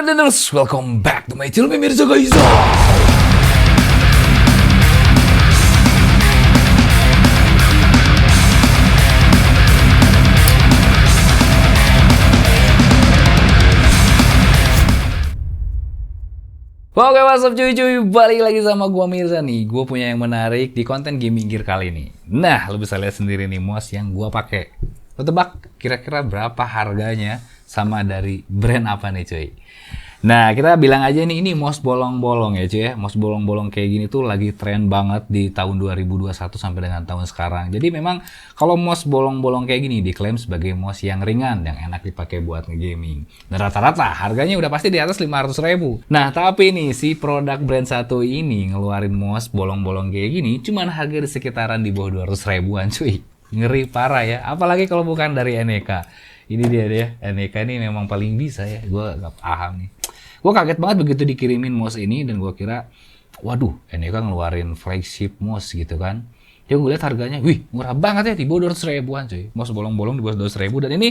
Landeners, welcome back to my channel pemirsa guys. Oke, what's up cuy-cuy, balik lagi sama gua Mirza nih. Gua punya yang menarik di konten gaming gear kali ini. Nah, lo bisa lihat sendiri nih mouse yang gua pakai. Lo tebak kira-kira berapa harganya sama dari brand apa nih cuy? Nah, kita bilang aja nih, ini mouse bolong-bolong ya cuy ya. Mouse bolong-bolong kayak gini tuh lagi tren banget di tahun 2021 sampai dengan tahun sekarang. Jadi memang kalau mouse bolong-bolong kayak gini diklaim sebagai mouse yang ringan, yang enak dipakai buat nge-gaming. Dan rata-rata harganya udah pasti di atas 500.000. Nah, tapi nih si produk brand satu ini ngeluarin mouse bolong-bolong kayak gini cuman harga di sekitaran di bawah 200.000-an cuy. Ngeri parah ya, apalagi kalau bukan dari NEK. Ini dia deh, NEK ini memang paling bisa ya, gue gak paham nih. Gue kaget banget begitu dikirimin mouse ini dan gue kira, waduh, NEK ngeluarin flagship mouse gitu kan. Dia gue lihat harganya, wih murah banget ya, di bawah 200.000-an cuy. Mouse bolong-bolong di bawah 200.000 dan ini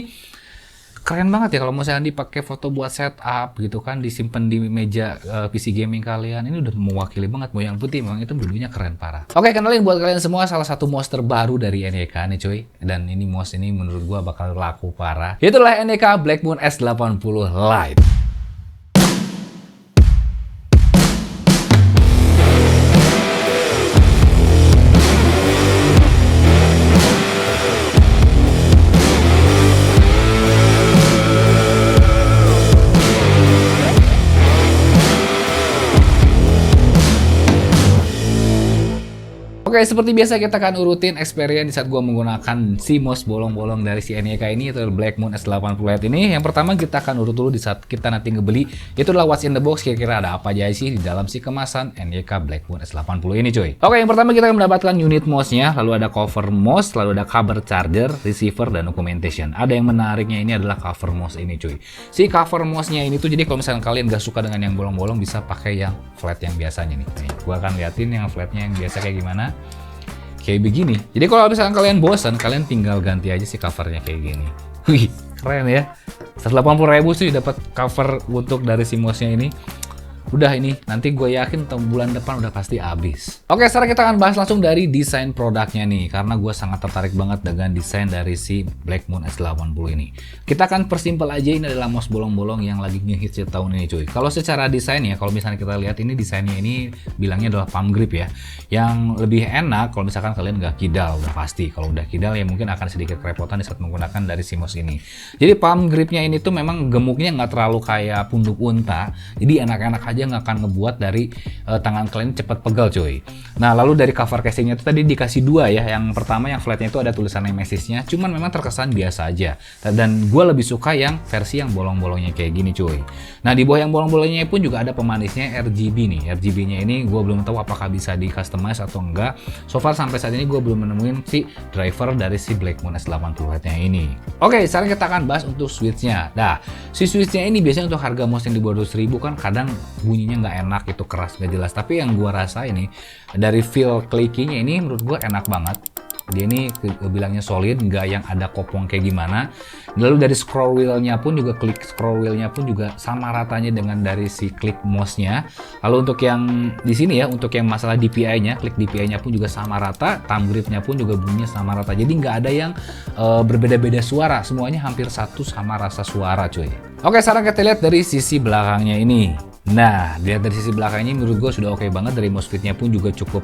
keren banget ya kalau misalnya dipakai foto buat setup gitu kan, disimpan di meja PC gaming kalian. Ini udah mewakili banget, mau yang putih memang itu dulunya keren parah. Oke, kenalin buat kalian semua salah satu mouse terbaru dari NEK nih cuy. Dan ini mouse ini menurut gua bakal laku parah. Itulah NEK Blackmoon S80 Lite. Oke, seperti biasa kita akan urutin experience di saat gua menggunakan si mouse bolong-bolong dari si NEK ini, yaitu Blackmoon S80 Lite ini. Yang pertama kita akan urut dulu di saat kita nanti ngebeli, itu adalah what's in the box, kira-kira ada apa aja sih di dalam si kemasan NEK Blackmoon S80 ini cuy. Oke, yang pertama kita akan mendapatkan unit mouse-nya, lalu ada cover mouse, lalu ada cover charger, receiver, dan documentation. Ada yang menariknya ini adalah cover mouse ini cuy. Si cover mouse-nya ini tuh, jadi kalau misalnya kalian gak suka dengan yang bolong-bolong, bisa pakai yang flat yang biasanya nih. Gua akan liatin yang flatnya yang biasa kayak gimana. Kayak begini. Jadi kalau misalkan kalian bosan, kalian tinggal ganti aja si covernya kayak gini. Wih, keren ya. 180.000 sih dapat cover untuk dari si mouse-nya ini. Udah ini, nanti gue yakin bulan depan udah pasti habis. Oke, sekarang kita akan bahas langsung dari desain produknya nih. Karena gue sangat tertarik banget dengan desain dari si Blackmoon S80 ini. Kita akan persimpel aja, ini adalah mouse bolong-bolong yang lagi ngehits tahun ini cuy. Kalau secara desain ya, kalau misalnya kita lihat ini desainnya ini bilangnya adalah palm grip ya. Yang lebih enak kalau misalkan kalian nggak kidal, udah pasti. Kalau udah kidal ya mungkin akan sedikit kerepotan di saat menggunakan dari si mouse ini. Jadi palm gripnya ini tuh memang gemuknya nggak terlalu kayak punuk unta. Jadi enak-enak aja, nggak akan ngebuat dari tangan kalian cepat pegel cuy. Nah, lalu dari cover casingnya itu tadi dikasih dua ya. Yang pertama yang flatnya itu ada tulisan Nemesisnya, cuman memang terkesan biasa aja. Dan gue lebih suka yang versi yang bolong-bolongnya kayak gini cuy. Nah, di bawah yang bolong-bolongnya pun juga ada pemanisnya RGB nih. RGB-nya ini gue belum tahu apakah bisa di customize atau enggak. So far sampai saat ini gue belum menemuin si driver dari si Blackmoon S80 Lite-nya ini. Oke, sekarang kita akan bahas untuk switch-nya. Nah, si switch-nya ini biasanya untuk harga mouse yang di bawah 200.000 kan kadang bunyinya nggak enak, itu keras nggak jelas. Tapi yang gua rasa ini dari feel clickingnya ini menurut gua enak banget. Dia ini bilangnya solid, nggak yang ada kopong kayak gimana. Lalu dari scroll wheel-nya pun juga, klik scroll wheel-nya pun juga sama ratanya dengan dari si klik mouse-nya. Lalu untuk yang di sini ya, untuk yang masalah DPI-nya, klik DPI-nya pun juga sama rata, thumb grip-nya pun juga bunyinya sama rata. Jadi nggak ada yang berbeda-beda suara, semuanya hampir satu sama rasa suara cuy. Oke, sekarang kita lihat dari sisi belakangnya ini. Nah, lihat dari sisi belakangnya menurut gue sudah oke banget. Dari mouse fitnya pun juga cukup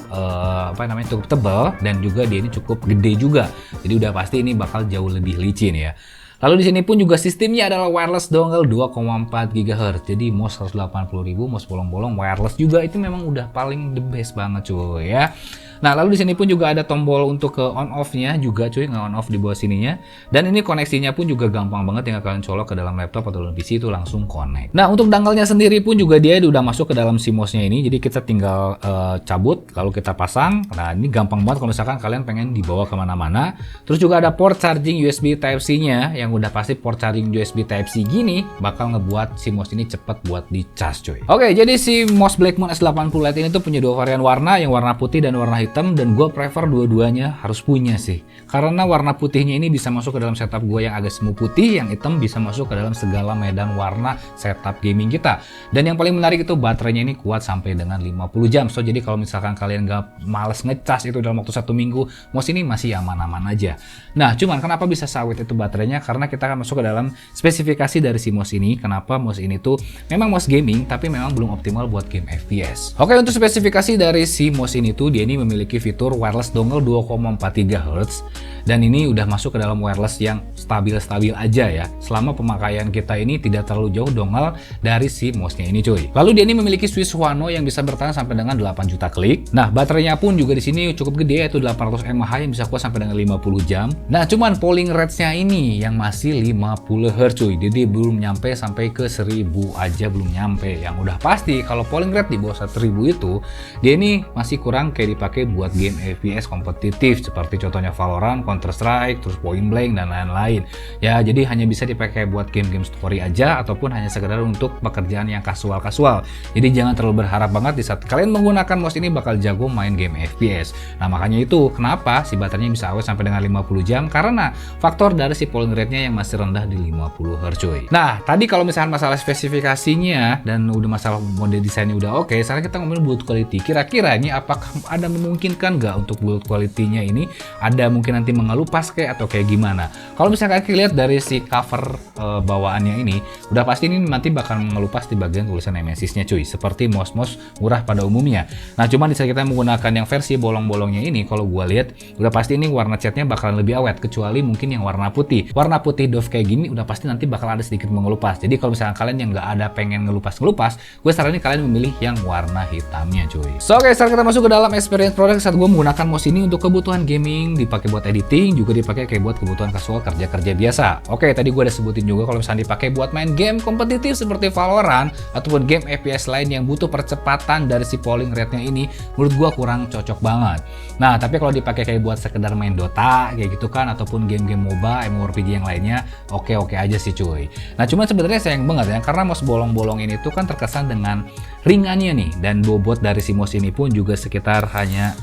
cukup tebal dan juga dia ini cukup gede juga. Jadi udah pasti ini bakal jauh lebih licin ya. Lalu di sini pun juga sistemnya adalah wireless dongle 2,4 GHz. Jadi mouse 180.000, mouse bolong-bolong wireless juga itu memang udah paling the best banget cuy ya. Nah, lalu di sini pun juga ada tombol untuk ke on off-nya juga cuy, nge-on off di bawah sininya. Dan ini koneksinya pun juga gampang banget, tinggal kalian colok ke dalam laptop atau dalam PC itu langsung connect. Nah, untuk dangle-nya sendiri pun juga dia udah masuk ke dalam si mouse-nya ini. Jadi kita tinggal cabut, lalu kita pasang. Nah, ini gampang banget kalau misalkan kalian pengen dibawa kemana-mana. Terus juga ada port charging USB Type-C-nya, yang udah pasti port charging USB Type-C gini bakal ngebuat si mouse ini cepet buat di-charge cuy. Oke, jadi si mouse Blackmoon S80 Lite ini tuh punya dua varian warna, yang warna putih dan warna hitam. hitam, dan gue prefer dua-duanya harus punya sih. Karena warna putihnya ini bisa masuk ke dalam setup gue yang agak semu putih, yang hitam bisa masuk ke dalam segala medan warna setup gaming kita. Dan yang paling menarik itu baterainya ini kuat sampai dengan 50 jam. So jadi kalau misalkan kalian gak males ngecas itu dalam waktu 1 minggu, mouse ini masih aman-aman aja. Nah cuman kenapa bisa sawit itu baterainya? Karena kita akan masuk ke dalam spesifikasi dari si mouse ini. Kenapa mouse ini tuh memang mouse gaming tapi memang belum optimal buat game FPS. Oke, untuk spesifikasi dari si mouse ini tuh dia ini memiliki fitur wireless dongle 2,4 GHz, dan ini udah masuk ke dalam wireless yang stabil-stabil aja ya. Selama pemakaian kita ini tidak terlalu jauh dongle dari si mouse-nya ini cuy. Lalu dia ini memiliki Swiss Wano yang bisa bertahan sampai dengan 8 juta klik. Nah, baterainya pun juga di sini cukup gede, yaitu 800 mAh yang bisa kuat sampai dengan 50 jam. Nah, cuman polling rate-nya ini yang masih 50 Hz cuy. Jadi belum nyampe sampai ke 1000 aja, belum nyampe. Yang udah pasti kalau polling rate di bawah 1000 itu dia ini masih kurang kayak dipakai buat game FPS kompetitif seperti contohnya Valorant, Counter Strike, terus Point Blank dan lain-lain. Ya, jadi hanya bisa dipakai buat game-game story aja ataupun hanya sekedar untuk pekerjaan yang kasual-kasual. Jadi jangan terlalu berharap banget di saat kalian menggunakan mouse ini bakal jago main game FPS. Nah, makanya itu kenapa si baterainya bisa awet sampai dengan 50 jam, karena faktor dari si polling rate-nya yang masih rendah di 50 Hz cuy. Nah, tadi kalau misalkan masalah spesifikasinya dan udah masalah mode desainnya udah oke, sekarang kita ngomongin build quality. Kira-kira ini apakah ada memungkinkan nggak untuk build quality-nya ini ada mungkin nanti mengelupas kayak atau kayak gimana? Kalau misalkan kita lihat dari si cover bawaannya ini, udah pasti ini nanti bakal mengelupas di bagian tulisan MSI-nya cuy, seperti mouse-mouse murah pada umumnya. Nah, cuman di saat kita menggunakan yang versi bolong-bolongnya ini, kalau gua lihat udah pasti ini warna catnya bakalan lebih awet, kecuali mungkin yang warna putih. Warna putih doff kayak gini udah pasti nanti bakal ada sedikit mengelupas. Jadi kalau misalkan kalian yang nggak ada pengen ngelupas-ngelupas, gue saranin kalian memilih yang warna hitamnya cuy. So oke, sekarang kita masuk ke dalam experience product saat gue menggunakan mouse ini untuk kebutuhan gaming, dipakai buat editing, juga dipakai kayak buat kebutuhan kasual kerja-kerja biasa. Oke, tadi gue udah sebutin juga kalau misalnya dipakai buat main game kompetitif seperti Valorant ataupun game FPS lain yang butuh percepatan dari si polling rate-nya ini, menurut gue kurang cocok banget. Nah, tapi kalau dipakai kayak buat sekedar main Dota kayak gitu kan, ataupun game-game MOBA, MMORPG yang lainnya, oke-oke aja sih cuy. Nah, cuman sebenarnya sayang banget ya, karena mouse bolong-bolong ini tuh kan terkesan dengan ringannya nih, dan bobot dari si mouse ini pun juga sekitar hanya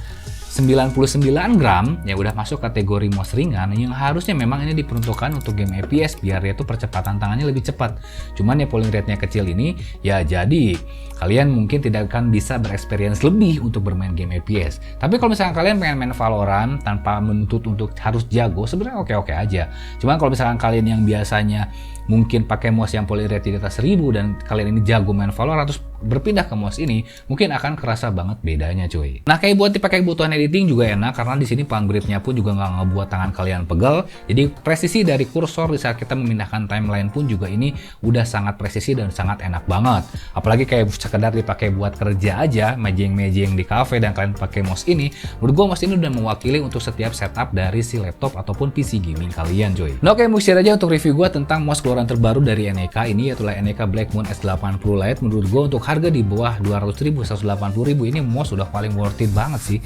99 gram, ya udah masuk kategori mouse ringan yang harusnya memang ini diperuntukkan untuk game FPS biar dia tuh percepatan tangannya lebih cepat. Cuman ya polling rate-nya kecil ini, ya jadi kalian mungkin tidak akan bisa berexperience lebih untuk bermain game FPS. Tapi kalau misalkan kalian pengen main Valorant tanpa menuntut untuk harus jago, sebenarnya oke-oke aja. Cuman kalau misalkan kalian yang biasanya mungkin pakai mouse yang polling rate di atas 1000 dan kalian ini jago main Valorant terus berpindah ke mouse ini, mungkin akan kerasa banget bedanya cuy. Nah, kayak buat dipakai kebutuhan editing juga enak, karena di sini palm grip-nya pun juga nggak ngebuat tangan kalian pegel. Jadi presisi dari kursor di saat kita memindahkan timeline pun juga ini udah sangat presisi dan sangat enak banget. Apalagi kayak sekedar dipakai buat kerja aja, mejeng-mejeng di cafe dan kalian pakai mouse ini, menurut gua mouse ini udah mewakili untuk setiap setup dari si laptop ataupun PC gaming kalian cuy. Nah, oke, mau share aja untuk review gua tentang mouse keluaran terbaru dari NEK ini, yaitu NEK Blackmoon S80 Lite. Menurut gua untuk harga di bawah 200.000, 180.000 ini mouse udah paling worth it banget sih.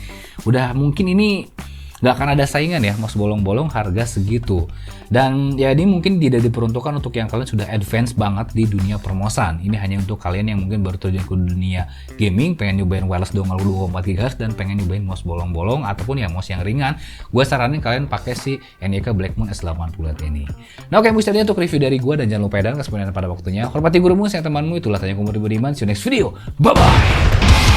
Udah mungkin ini nggak akan ada saingan ya mouse bolong-bolong harga segitu. Dan ya ini mungkin tidak diperuntukkan untuk yang kalian sudah advance banget di dunia permosan. Ini hanya untuk kalian yang mungkin baru terjun ke dunia gaming, pengen nyobain wireless dongle 2,4 GHz dan pengen nyobain mouse bolong-bolong ataupun ya mouse yang ringan. Gue saranin kalian pakai si NEK Blackmoon S80 Lite ini. Nah, oke, mungkin untuk review dari gue, dan jangan lupa dan kesempatan pada waktunya. Hormati gurumu, saya temanmu, itulah tanya kumur budiman. See you next video. Bye bye.